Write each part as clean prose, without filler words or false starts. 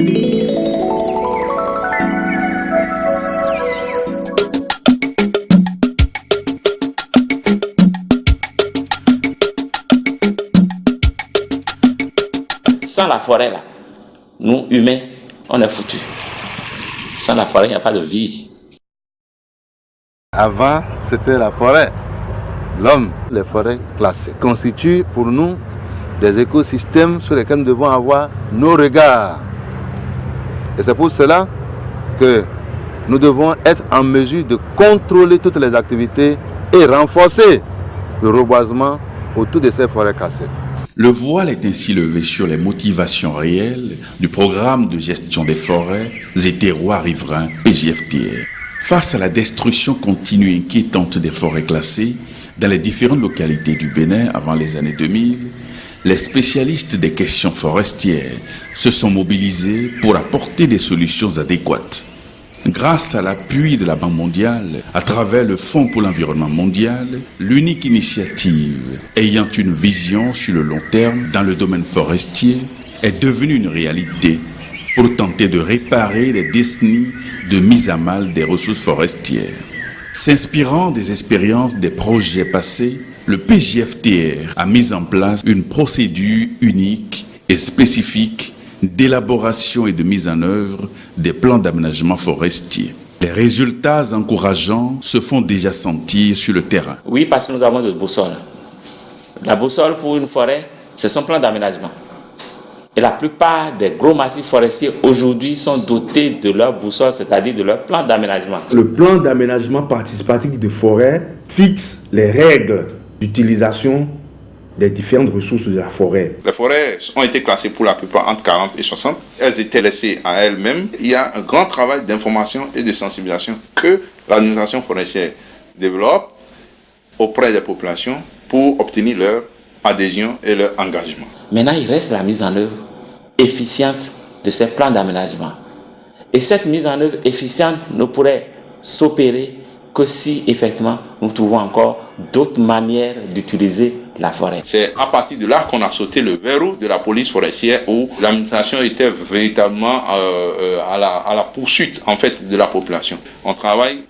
Sans la forêt, là, nous, humains, on est foutus. Sans la forêt, il n'y a pas de vie. Avant, c'était la forêt. L'homme, les forêts classées, constituent pour nous des écosystèmes sur lesquels nous devons avoir nos regards. Et c'est pour cela que nous devons être en mesure de contrôler toutes les activités et renforcer le reboisement autour de ces forêts classées. Le voile est ainsi levé sur les motivations réelles du programme de gestion des forêts et terroirs riverains PJFTR. Face à la destruction continue et inquiétante des forêts classées dans les différentes localités du Bénin avant les années 2000, les spécialistes des questions forestières se sont mobilisés pour apporter des solutions adéquates. Grâce à l'appui de la Banque mondiale, à travers le Fonds pour l'environnement mondial, l'unique initiative ayant une vision sur le long terme dans le domaine forestier est devenue une réalité pour tenter de réparer les décennies de mise à mal des ressources forestières. S'inspirant des expériences des projets passés, le PJFTR a mis en place une procédure unique et spécifique d'élaboration et de mise en œuvre des plans d'aménagement forestier. Les résultats encourageants se font déjà sentir sur le terrain. Oui, parce que nous avons de boussole. La boussole pour une forêt, c'est son plan d'aménagement. Et la plupart des gros massifs forestiers aujourd'hui sont dotés de leur boussole, c'est-à-dire de leur plan d'aménagement. Le plan d'aménagement participatif de forêt fixe les règles d'utilisation des différentes ressources de la forêt. Les forêts ont été classées pour la plupart entre 40 et 60. Elles étaient laissées à elles-mêmes. Il y a un grand travail d'information et de sensibilisation que l'administration forestière développe auprès des populations pour obtenir leur adhésion et leur engagement. Maintenant, il reste la mise en œuvre efficiente de ces plans d'aménagement. Et cette mise en œuvre efficiente ne pourrait s'opérer que si effectivement nous trouvons encore d'autres manières d'utiliser la forêt. C'est à partir de là qu'on a sauté le verrou de la police forestière où l'administration était véritablement à la poursuite en fait de la population. On travaille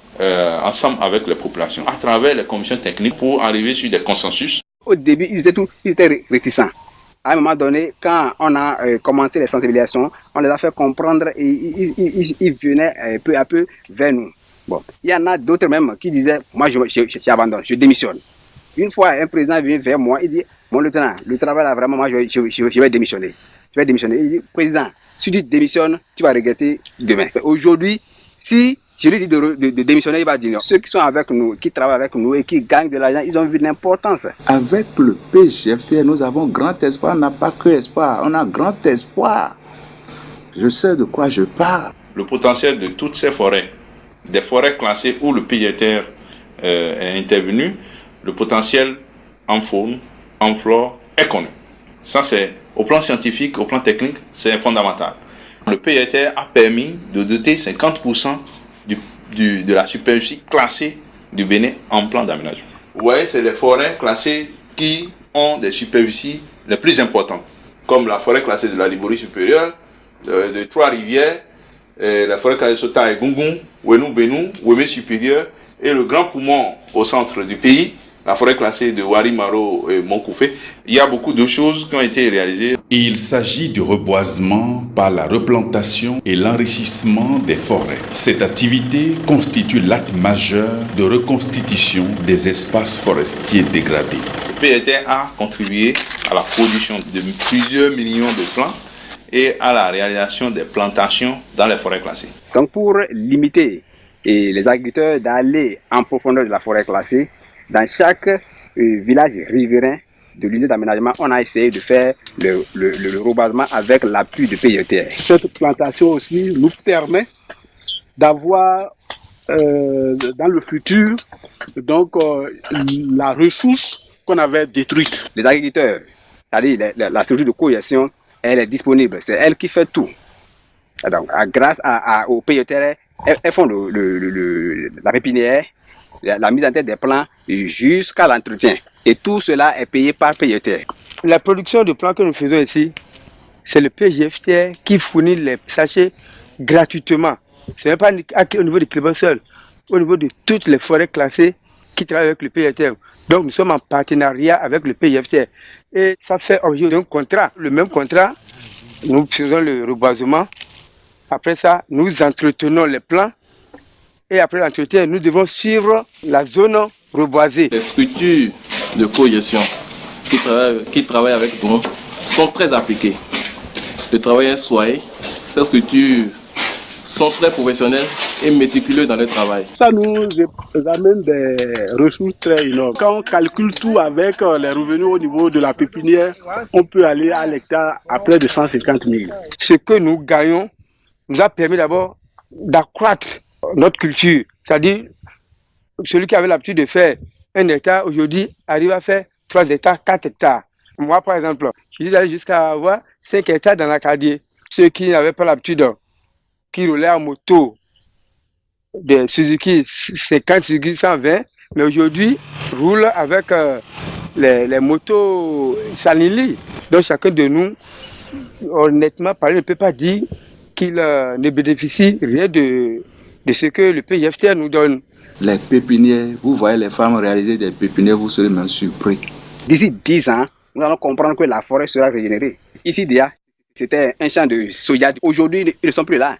ensemble avec les populations à travers les commissions techniques pour arriver sur des consensus. Au début, ils étaient réticents. À un moment donné, quand on a commencé les sensibilisations, on les a fait comprendre et ils venaient peu à peu vers nous. Bon, il y en a d'autres même qui disaient, moi j'abandonne, je démissionne. Une fois, un président est venu vers moi, il dit, mon lieutenant, le travail là vraiment, moi je vais démissionner. Je vais démissionner. Il dit, président, si tu démissionnes, tu vas regretter demain. Aujourd'hui, si je lui dis de démissionner, il va dire non. Ceux qui sont avec nous, qui travaillent avec nous et qui gagnent de l'argent, ils ont vu l'importance. Avec le PJFTR, nous avons grand espoir, on n'a pas que espoir, on a grand espoir. Je sais de quoi je parle. Le potentiel de toutes ces forêts, des forêts classées où le PJFTR est intervenu, le potentiel en faune, en flore est connu. Ça, c'est au plan scientifique, au plan technique, c'est fondamental. Le PJFTR a permis de doter 50% de la superficie classée du Bénin en plan d'aménagement. Vous voyez, c'est les forêts classées qui ont des superficies les plus importantes, comme la forêt classée de la Liborie supérieure, de Trois-Rivières, la forêt classée de Sota et Gungun, Ouenou Benou, Ouémé supérieur, et le grand poumon au centre du pays, la forêt classée de Wari-Maro et Monkoufé. Il y a beaucoup de choses qui ont été réalisées. Il s'agit du reboisement par la replantation et l'enrichissement des forêts. Cette activité constitue l'acte majeur de reconstitution des espaces forestiers dégradés. Le PJFTR a contribué à la production de plusieurs millions de plants et à la réalisation des plantations dans les forêts classées. Donc pour limiter les agriculteurs d'aller en profondeur de la forêt classée, dans chaque village riverain de l'unité d'aménagement, on a essayé de faire le reboisement avec l'appui du PJFTR. Cette plantation aussi nous permet d'avoir dans le futur donc la ressource qu'on avait détruite. Les agriculteurs, c'est-à-dire la structure de cogestion, elle est disponible, c'est elle qui fait tout. Donc, grâce au PJFTR, elles font la pépinière, la mise en tête des plants jusqu'à l'entretien. Et tout cela est payé par PJFTR. La production de plants que nous faisons ici, c'est le PGFTR qui fournit les sachets gratuitement. Ce n'est pas au niveau du Clément seul, au niveau de toutes les forêts classées qui travaillent avec le PGFTR. Donc nous sommes en partenariat avec le PGFTR. Et ça fait objet d'un contrat. Le même contrat, nous faisons le reboisement. Après ça, nous entretenons les plants. Et après l'entretien, nous devons suivre la zone reboisée. Les structures de cogestion qui travaillent avec nous sont très appliquées. Le travail est soigné. Ces structures sont très professionnels et méticuleux dans leur travail. Ça nous amène des ressources très énormes. Quand on calcule tout avec les revenus au niveau de la pépinière, on peut aller à l'hectare à près de 150 000. Ce que nous gagnons nous a permis d'abord d'accroître notre culture. C'est-à-dire, celui qui avait l'habitude de faire 1 hectare, aujourd'hui, arrive à faire 3 hectares, 4 hectares. Moi, par exemple, je suis allé jusqu'à avoir 5 hectares dans l'Acadie. Ceux qui n'avaient pas l'habitude, qui roulaient en moto, des Suzuki 50, Suzuki 120, mais aujourd'hui, roulent avec les motos Sanili. Donc, chacun de nous, honnêtement, ne peut pas dire qu'il ne bénéficie rien de ce que le PGFTR nous donne. Les pépinières, vous voyez les femmes réaliser des pépinières, vous serez même surpris. D'ici 10 ans, nous allons comprendre que la forêt sera régénérée. Ici, déjà, c'était un champ de soja. Aujourd'hui, ils ne sont plus là.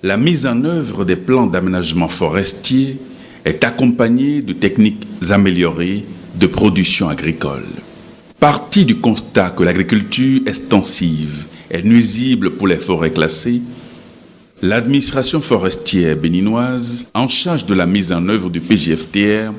La mise en œuvre des plans d'aménagement forestier est accompagnée de techniques améliorées de production agricole. Partie du constat que l'agriculture extensive est nuisible pour les forêts classées, l'administration forestière béninoise, en charge de la mise en œuvre du PGFTR,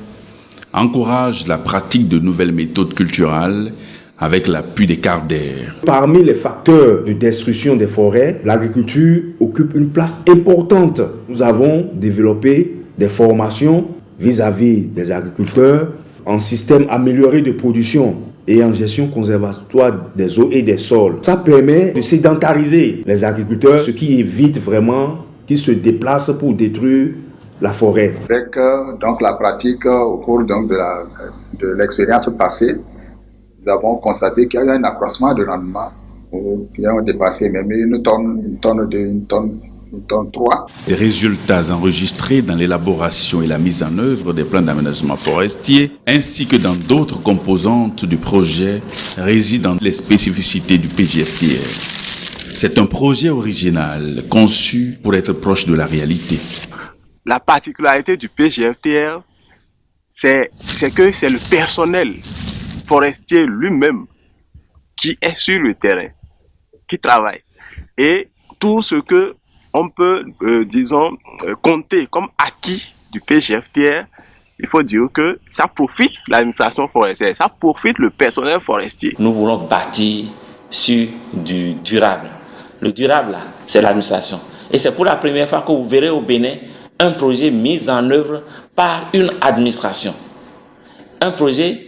encourage la pratique de nouvelles méthodes culturales avec l'appui des CARDER. Parmi les facteurs de destruction des forêts, l'agriculture occupe une place importante. Nous avons développé des formations vis-à-vis des agriculteurs en système amélioré de production et en gestion conservatoire des eaux et des sols. Ça permet de sédentariser les agriculteurs, ce qui évite vraiment qu'ils se déplacent pour détruire la forêt. Avec donc, la pratique au cours donc, de l'expérience passée, nous avons constaté qu'il y a eu un accroissement de rendement qui a dépassé même une tonne 3. Les résultats enregistrés dans l'élaboration et la mise en œuvre des plans d'aménagement forestier, ainsi que dans d'autres composantes du projet, résident dans les spécificités du PGFTR. C'est un projet original, conçu pour être proche de la réalité. La particularité du PGFTR, c'est que c'est le personnel forestier lui-même qui est sur le terrain, qui travaille. Et tout ce que on peut, compter comme acquis du PGFTR, il faut dire que ça profite l'administration forestière, ça profite le personnel forestier. Nous voulons bâtir sur du durable. Le durable, là, c'est l'administration. Et c'est pour la première fois que vous verrez au Bénin un projet mis en œuvre par une administration. Un projet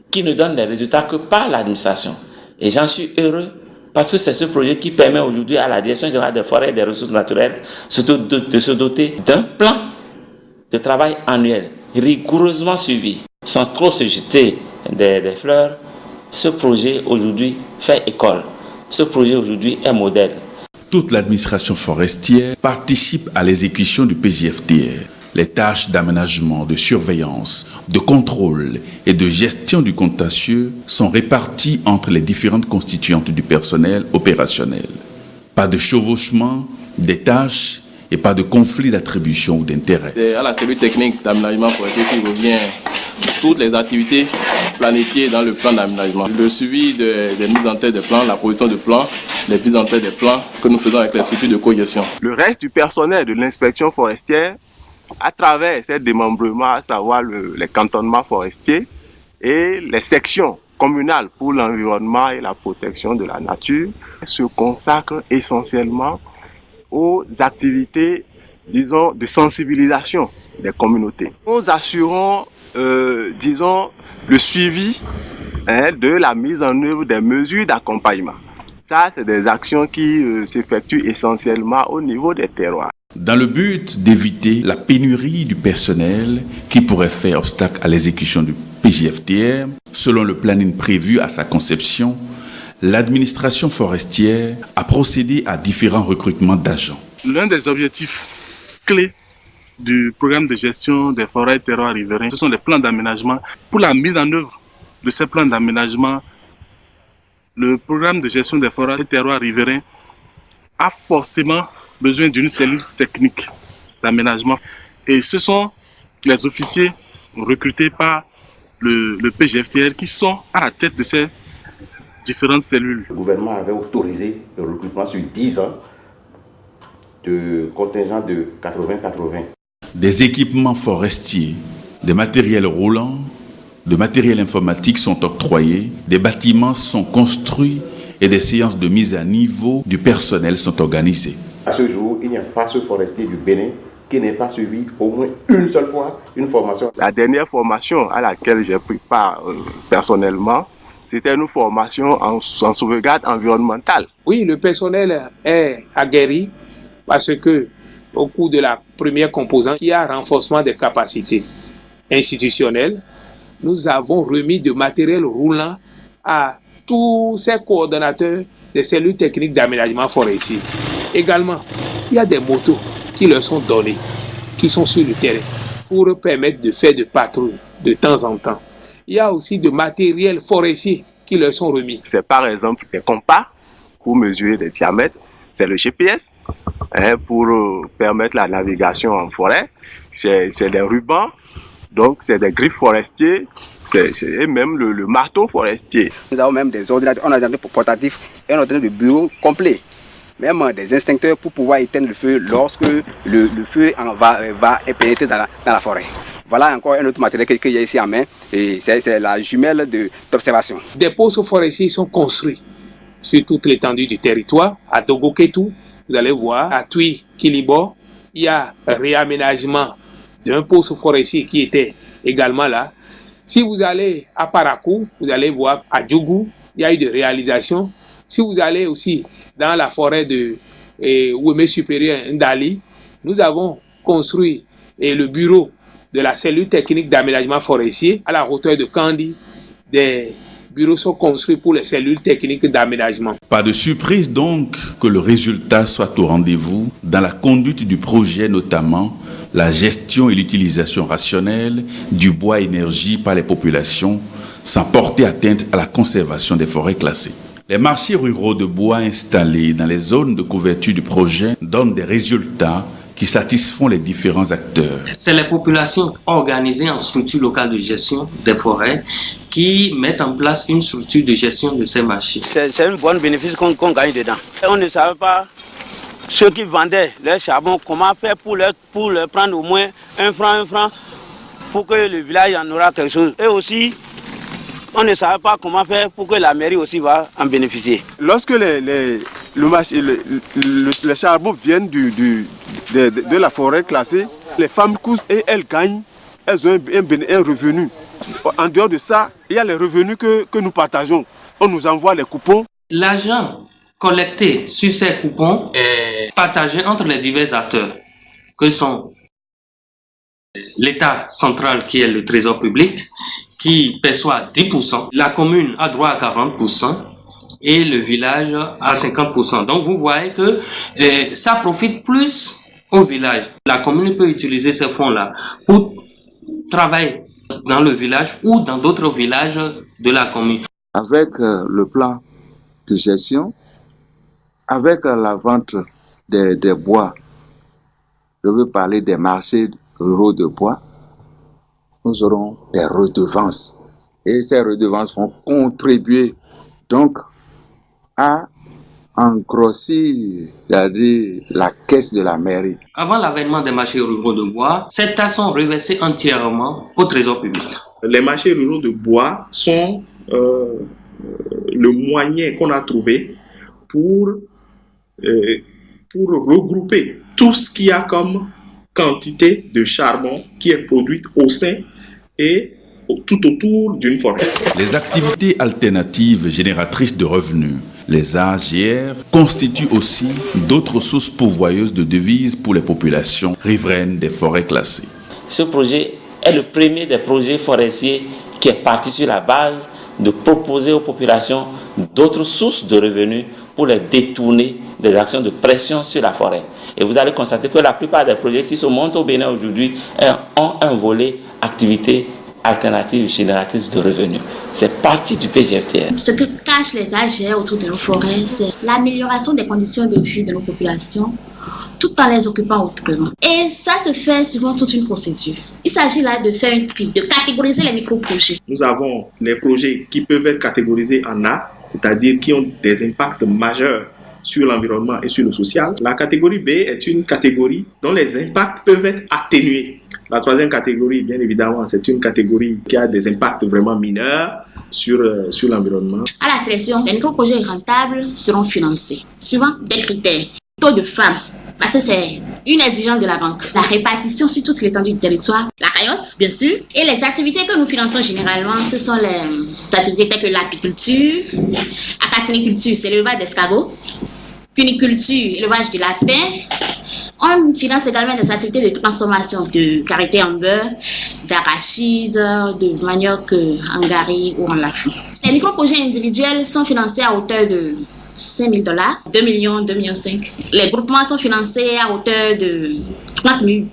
qui ne donne des résultats que par l'administration. Et j'en suis heureux parce que c'est ce projet qui permet aujourd'hui à la Direction générale des forêts et des ressources naturelles de se doter d'un plan de travail annuel rigoureusement suivi. Sans trop se jeter des fleurs, ce projet aujourd'hui fait école. Ce projet aujourd'hui est modèle. Toute l'administration forestière participe à l'exécution du PGFTR. Les tâches d'aménagement, de surveillance, de contrôle et de gestion du contentieux sont réparties entre les différentes constituantes du personnel opérationnel. Pas de chevauchement des tâches et pas de conflit d'attribution ou d'intérêt. C'est à la cellule technique d'aménagement forestier qui revient toutes les activités planifiées dans le plan d'aménagement. Le suivi des mises en tête des plans, la position de plans, les mises en tête des plans que nous faisons avec les structures de cogestion. Le reste du personnel de l'inspection forestière, à travers ces démembrements, à savoir les cantonnements forestiers et les sections communales pour l'environnement et la protection de la nature, se consacrent essentiellement aux activités, disons, de sensibilisation des communautés. Nous assurons, le suivi de la mise en œuvre des mesures d'accompagnement. Ça, c'est des actions qui s'effectuent essentiellement au niveau des terroirs. Dans le but d'éviter la pénurie du personnel qui pourrait faire obstacle à l'exécution du PGFTR, selon le planning prévu à sa conception, l'administration forestière a procédé à différents recrutements d'agents. L'un des objectifs clés du programme de gestion des forêts et terroirs riverains, ce sont les plans d'aménagement. Pour la mise en œuvre de ces plans d'aménagement, le programme de gestion des forêts et terroirs riverains a forcément besoin d'une cellule technique d'aménagement. Et ce sont les officiers recrutés par le PGFTR qui sont à la tête de ces différentes cellules. Le gouvernement avait autorisé le recrutement sur 10 ans de contingent de 80-80. Des équipements forestiers, des matériels roulants, de matériel informatique sont octroyés, des bâtiments sont construits et des séances de mise à niveau du personnel sont organisées. À ce jour, il n'y a pas ce forestier du Bénin qui n'ait pas suivi au moins une seule fois une formation. La dernière formation à laquelle j'ai pris part personnellement, c'était une formation en sauvegarde environnementale. Oui, le personnel est aguerri parce que au cours de la première composante, il y a renforcement des capacités institutionnelles. Nous avons remis de matériel roulant à tous ces coordonnateurs des cellules techniques d'aménagement forestier. Également, il y a des motos qui leur sont données, qui sont sur le terrain pour permettre de faire des patrouilles de temps en temps. Il y a aussi de matériel forestier qui leur sont remis. C'est par exemple des compas pour mesurer les diamètres. C'est le GPS pour permettre la navigation en forêt. C'est des rubans, donc c'est des griffes forestiers, et même le marteau forestier. Nous avons même des ordinateurs, on a des ordinateurs portatifs et un ordinateur de bureau complet. Même des extincteurs pour pouvoir éteindre le feu lorsque le feu va pénétrer dans la forêt. Voilà encore un autre matériel qu'il y a ici en main, et c'est la jumelle d'observation. Des postes forestiers sont construits sur toute l'étendue du territoire. À Dogoketou, vous allez voir, à Tui, Kilibo, il y a un réaménagement d'un poste forestier qui était également là. Si vous allez à Parakou, vous allez voir à Djougou, il y a eu des réalisations. Si vous allez aussi dans la forêt de Ouémé supérieur Ndali, nous avons construit le bureau de la cellule technique d'aménagement forestier à la hauteur de Kandi. Des bureaux sont construits pour les cellules techniques d'aménagement. Pas de surprise donc que le résultat soit au rendez-vous dans la conduite du projet, notamment la gestion et l'utilisation rationnelle du bois énergie par les populations sans porter atteinte à la conservation des forêts classées. Les marchés ruraux de bois installés dans les zones de couverture du projet donnent des résultats qui satisfont les différents acteurs. C'est les populations organisées en structure locale de gestion des forêts qui mettent en place une structure de gestion de ces marchés. C'est un bon bénéfice qu'on gagne dedans. On ne savait pas, ceux qui vendaient leur charbon, comment faire pour leur prendre au moins un franc, pour que le village en aura quelque chose. Et aussi, on ne savait pas comment faire pour que la mairie aussi va en bénéficier. Lorsque le charbon vient de la forêt classée, les femmes cousent et elles gagnent, elles ont un revenu. En dehors de ça, il y a les revenus que nous partageons. On nous envoie les coupons. L'argent collecté sur ces coupons est partagé entre les divers acteurs, que sont l'État central qui est le trésor public, qui perçoit 10%, la commune a droit à 40% et le village à 50%. Donc vous voyez que ça profite plus au village. La commune peut utiliser ces fonds-là pour travailler dans le village ou dans d'autres villages de la commune. Avec le plan de gestion, avec la vente des bois, je veux parler des marchés ruraux de bois, nous aurons des redevances. Et ces redevances vont contribuer donc à engrossir, c'est-à-dire la caisse de la mairie. Avant l'avènement des marchés ruraux de bois, ces tas sont reversés entièrement au trésor public. Les marchés ruraux de bois sont le moyen qu'on a trouvé pour regrouper tout ce qu'il y a comme quantité de charbon qui est produite au sein et tout autour d'une forêt. Les activités alternatives génératrices de revenus, les AGR, constituent aussi d'autres sources pourvoyeuses de devises pour les populations riveraines des forêts classées. Ce projet est le premier des projets forestiers qui est parti sur la base de proposer aux populations d'autres sources de revenus pour les détourner des actions de pression sur la forêt. Et vous allez constater que la plupart des projets qui se montent au Bénin aujourd'hui ont un volet activité alternative génératrice de revenus. C'est partie du PGFTR. Ce que cachent les AGR autour de nos forêts, c'est l'amélioration des conditions de vie de nos populations, tout en les occupant autrement. Et ça se fait suivant toute une procédure. Il s'agit là de faire une tri, de catégoriser les micro-projets. Nous avons les projets qui peuvent être catégorisés en A, c'est-à-dire qui ont des impacts majeurs sur l'environnement et sur le social. La catégorie B est une catégorie dont les impacts peuvent être atténués. La troisième catégorie, bien évidemment, c'est une catégorie qui a des impacts vraiment mineurs sur l'environnement. À la sélection, les micro-projets rentables seront financés, suivant des critères. Taux de femmes, parce que c'est une exigence de la banque. La répartition sur toute l'étendue du territoire, la caillotte, bien sûr. Et les activités que nous finançons généralement, ce sont les activités telles que l'apiculture, acatiniculture, c'est l'élevage d'escargots, cuniculture, élevage de lapins. On finance également des activités de transformation de karité en beurre, d'arachide, de manioc angari ou en lafou. Les micro-projets individuels sont financés à hauteur de $5 000, 2 millions, 2,5 millions. Les groupements sont financés à hauteur de $30 000,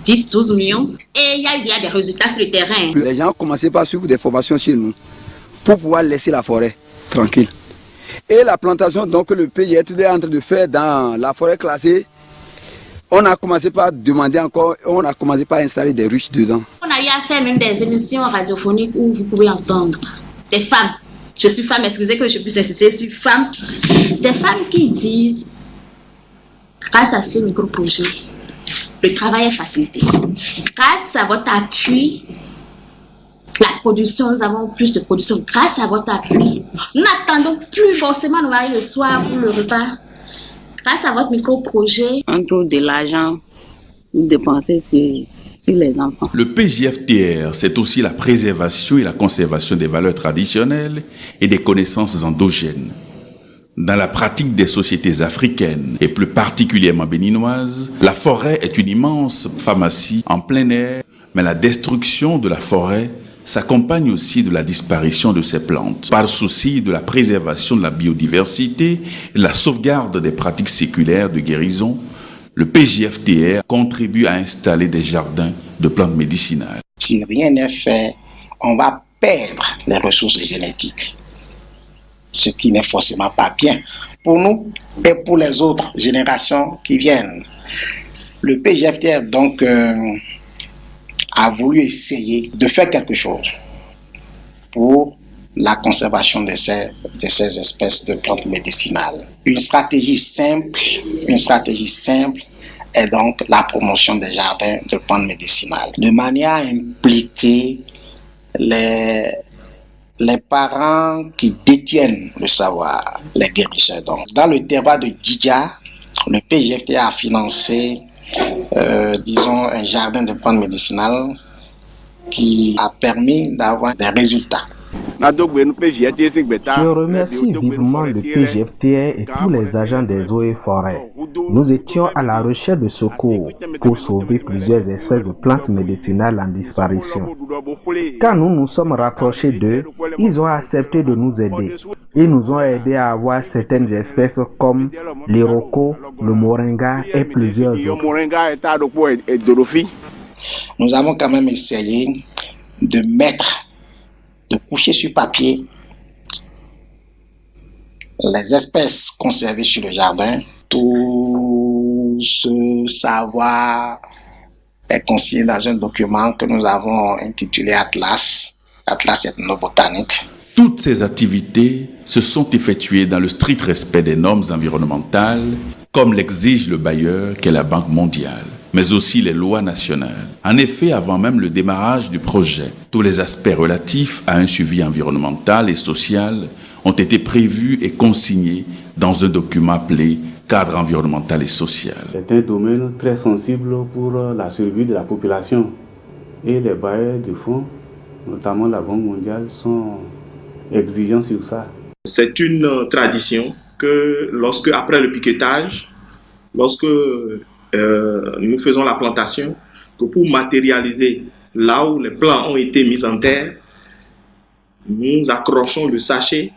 10, 12 millions. Et il y a des résultats sur le terrain. Les gens ont commencé par suivre des formations chez nous pour pouvoir laisser la forêt tranquille. Et la plantation donc, que le PGFTR est en train de faire dans la forêt classée, on a commencé par demander encore, on a commencé par installer des ruches dedans. On a eu à faire même des émissions radiophoniques où vous pouvez entendre des femmes. Je suis femme, excusez que je puisse insister sur femme. Des femmes qui disent, grâce à ce micro-projet, le travail est facilité. Grâce à votre appui, la production, nous avons plus de production. Grâce à votre appui, nous n'attendons plus forcément nos maris le soir pour le repas. Grâce à votre micro-projet, on trouve de l'argent dépensé sur les enfants. Le PGFTR, c'est aussi la préservation et la conservation des valeurs traditionnelles et des connaissances endogènes. Dans la pratique des sociétés africaines, et plus particulièrement béninoises, la forêt est une immense pharmacie en plein air, mais la destruction de la forêt s'accompagne aussi de la disparition de ces plantes. Par souci de la préservation de la biodiversité et de la sauvegarde des pratiques séculaires de guérison, le PGFTR contribue à installer des jardins de plantes médicinales. Si rien n'est fait, on va perdre les ressources génétiques, ce qui n'est forcément pas bien pour nous et pour les autres générations qui viennent. Le PGFTR donc a voulu essayer de faire quelque chose pour la conservation de ces espèces de plantes médicinales. Une stratégie simple est donc la promotion des jardins de plantes médicinales, de manière à impliquer les parents qui détiennent le savoir, les guérisseurs. Donc, dans le terroir de Djidja, le PGFTR a financé disons un jardin de plantes médicinales qui a permis d'avoir des résultats. Je remercie vivement le PGFTR et tous les agents des eaux et forêts. Nous étions à la recherche de secours pour sauver plusieurs espèces de plantes médicinales en disparition. Quand nous nous sommes rapprochés d'eux, ils ont accepté de nous aider. Ils nous ont aidés à avoir certaines espèces comme l'iroko, le moringa et plusieurs autres. Nous avons quand même essayé de coucher sur papier les espèces conservées sur le jardin. Tout ce savoir est consigné dans un document que nous avons intitulé Atlas ethnobotanique. Toutes ces activités se sont effectuées dans le strict respect des normes environnementales, comme l'exige le bailleur qu'est la Banque mondiale, mais aussi les lois nationales. En effet, avant même le démarrage du projet, tous les aspects relatifs à un suivi environnemental et social ont été prévus et consignés dans un document appelé Cadre environnemental et social. C'est un domaine très sensible pour la survie de la population et les bailleurs de fonds, notamment la Banque mondiale, sont exigeants sur ça. C'est une tradition que après le piquetage, lorsque nous faisons la plantation, que pour matérialiser là où les plants ont été mis en terre, nous accrochons le sachet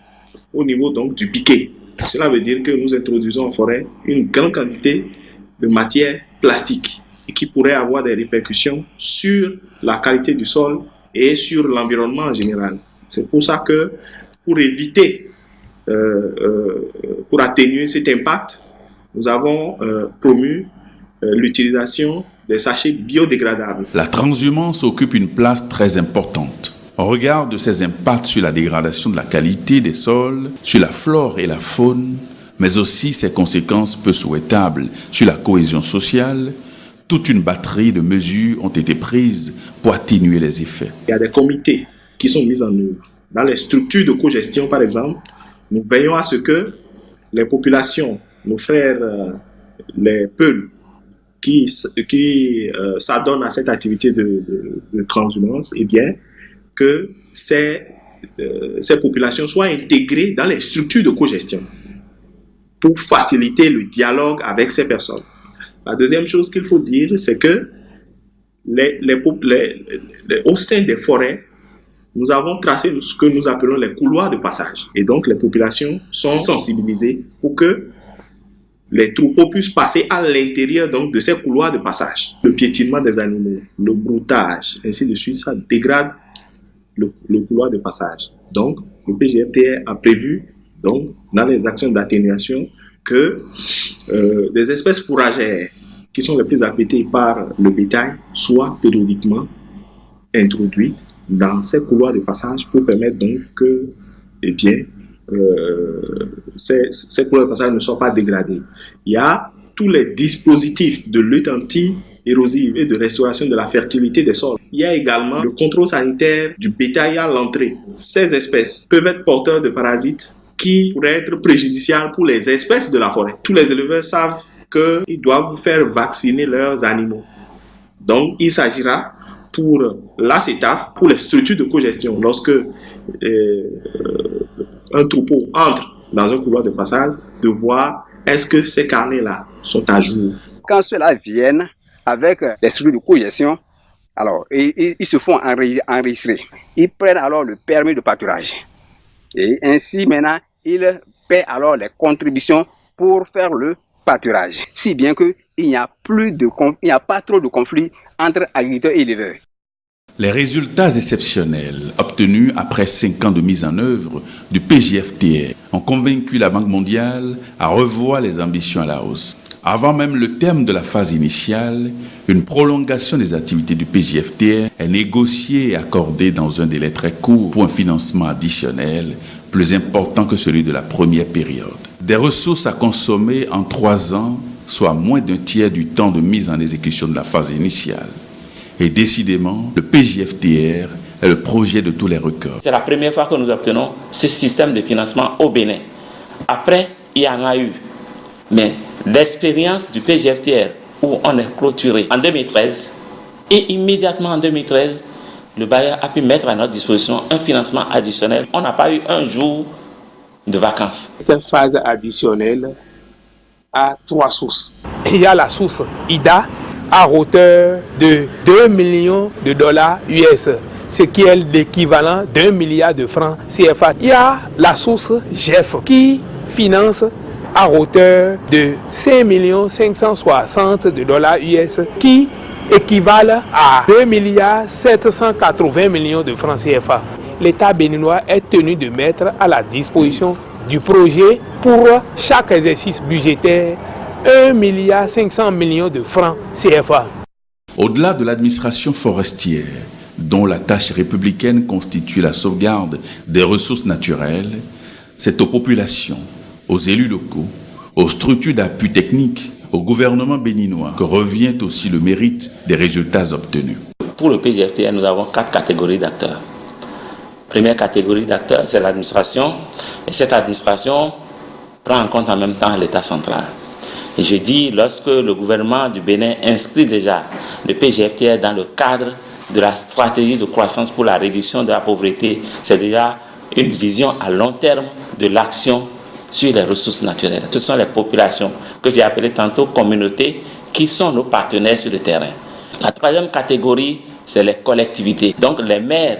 au niveau donc du piquet. Cela veut dire que nous introduisons en forêt une grande quantité de matière plastique et qui pourrait avoir des répercussions sur la qualité du sol et sur l'environnement en général. C'est pour ça que pour éviter, pour atténuer cet impact, nous avons promu l'utilisation des sachets biodégradables. La transhumance occupe une place très importante. Au regard de ses impacts sur la dégradation de la qualité des sols, sur la flore et la faune, mais aussi ses conséquences peu souhaitables sur la cohésion sociale, toute une batterie de mesures ont été prises pour atténuer les effets. Il y a des comités qui sont mis en œuvre. Dans les structures de cogestion, par exemple, nous veillons à ce que les populations, nos frères, les Peuls, qui s'adonnent à cette activité de transhumance, eh bien, que ces populations soient intégrées dans les structures de cogestion pour faciliter le dialogue avec ces personnes. La deuxième chose qu'il faut dire, c'est que au sein des forêts, nous avons tracé ce que nous appelons les couloirs de passage. Et donc, les populations sont sensibilisées pour que les troupeaux puissent passer à l'intérieur donc, de ces couloirs de passage. Le piétinement des animaux, le broutage, ainsi de suite, ça dégrade le couloir de passage. Donc, le PGFTR a prévu, donc, dans les actions d'atténuation, que des espèces fourragères qui sont les plus affectées par le bétail soient périodiquement introduites dans ces couloirs de passage pour permettre donc que, eh bien, ces couloirs de passage ne soient pas dégradés. Il y a tous les dispositifs de lutte anti-érosive et de restauration de la fertilité des sols. Il y a également le contrôle sanitaire du bétail à l'entrée. Ces espèces peuvent être porteurs de parasites qui pourraient être préjudiciables pour les espèces de la forêt. Tous les éleveurs savent qu'ils doivent faire vacciner leurs animaux. Donc, il s'agira pour la CETAF, pour les structures de cogestion, lorsque un troupeau entre dans un couloir de passage, de voir est-ce que ces carnets-là sont à jour. Quand ceux-là viennent avec les structures de cogestion, alors ils se font enregistrer. Ils prennent alors le permis de pâturage. Et ainsi, maintenant, ils paient alors les contributions pour faire le pâturage. Si bien qu'il n'y a pas trop de conflits entre agriculteurs et éleveurs. Les résultats exceptionnels obtenus après 5 ans de mise en œuvre du PGFTR ont convaincu la Banque mondiale à revoir les ambitions à la hausse. Avant même le terme de la phase initiale, une prolongation des activités du PGFTR est négociée et accordée dans un délai très court pour un financement additionnel plus important que celui de la première période. Des ressources à consommer en 3 ans, soit moins d'un tiers du temps de mise en exécution de la phase initiale. Et décidément, le PGFTR est le projet de tous les records. C'est la première fois que nous obtenons ce système de financement au Bénin. Après, il y en a eu. Mais l'expérience du PGFTR, où on est clôturé en 2013, et immédiatement en 2013, le bailleur a pu mettre à notre disposition un financement additionnel. On n'a pas eu un jour de vacances. Cette phase additionnelle a 3 sources. Il y a la source IDA, à hauteur de 2 millions de dollars US, ce qui est l'équivalent d'1 milliard de francs CFA. Il y a la source GEF qui finance à hauteur de 5 560 de dollars US, qui équivalent à 2 milliards 780 millions de francs CFA. L'État béninois est tenu de mettre à la disposition du projet pour chaque exercice budgétaire 1 milliard 500 millions de francs CFA. Au-delà de l'administration forestière, dont la tâche républicaine constitue la sauvegarde des ressources naturelles, c'est aux populations, aux élus locaux, aux structures d'appui technique, au gouvernement béninois que revient aussi le mérite des résultats obtenus. Pour le PGFTR, nous avons 4 catégories d'acteurs. Première catégorie d'acteurs, c'est l'administration. Et cette administration prend en compte en même temps l'État central. Et je dis, lorsque le gouvernement du Bénin inscrit déjà le PGFTR dans le cadre de la stratégie de croissance pour la réduction de la pauvreté, c'est déjà une vision à long terme de l'action sur les ressources naturelles. Ce sont les populations que j'ai appelées tantôt communautés qui sont nos partenaires sur le terrain. La troisième catégorie c'est les collectivités. Donc les maires.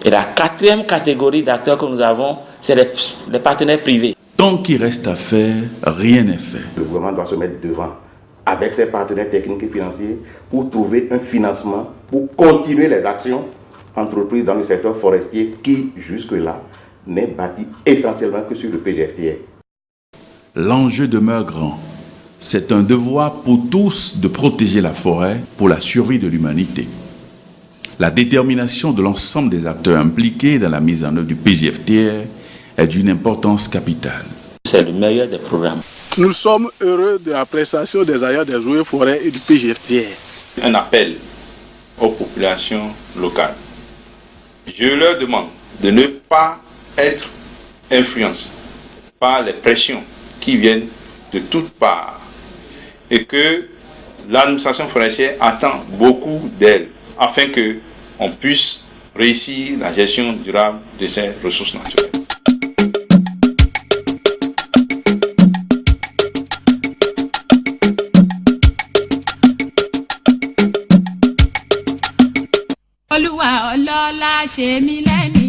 Et la quatrième catégorie d'acteurs que nous avons, c'est les partenaires privés. Tant qu'il reste à faire, rien n'est fait. Le gouvernement doit se mettre devant avec ses partenaires techniques et financiers pour trouver un financement, pour continuer les actions entreprises dans le secteur forestier qui, jusque-là, n'est bâti essentiellement que sur le PGFTR. L'enjeu demeure grand. C'est un devoir pour tous de protéger la forêt pour la survie de l'humanité. La détermination de l'ensemble des acteurs impliqués dans la mise en œuvre du PGFTR est d'une importance capitale. C'est le meilleur des programmes. Nous sommes heureux de la prestation des agents des eaux et forêts et du PGFTR. Un appel aux populations locales. Je leur demande de ne pas être influencés par les pressions qui viennent de toutes parts et que l'administration forestière attend beaucoup d'elle afin qu'on puisse réussir la gestion durable de ces ressources naturelles. Olúwa ọlọ́lá ṣe mí lẹ́ni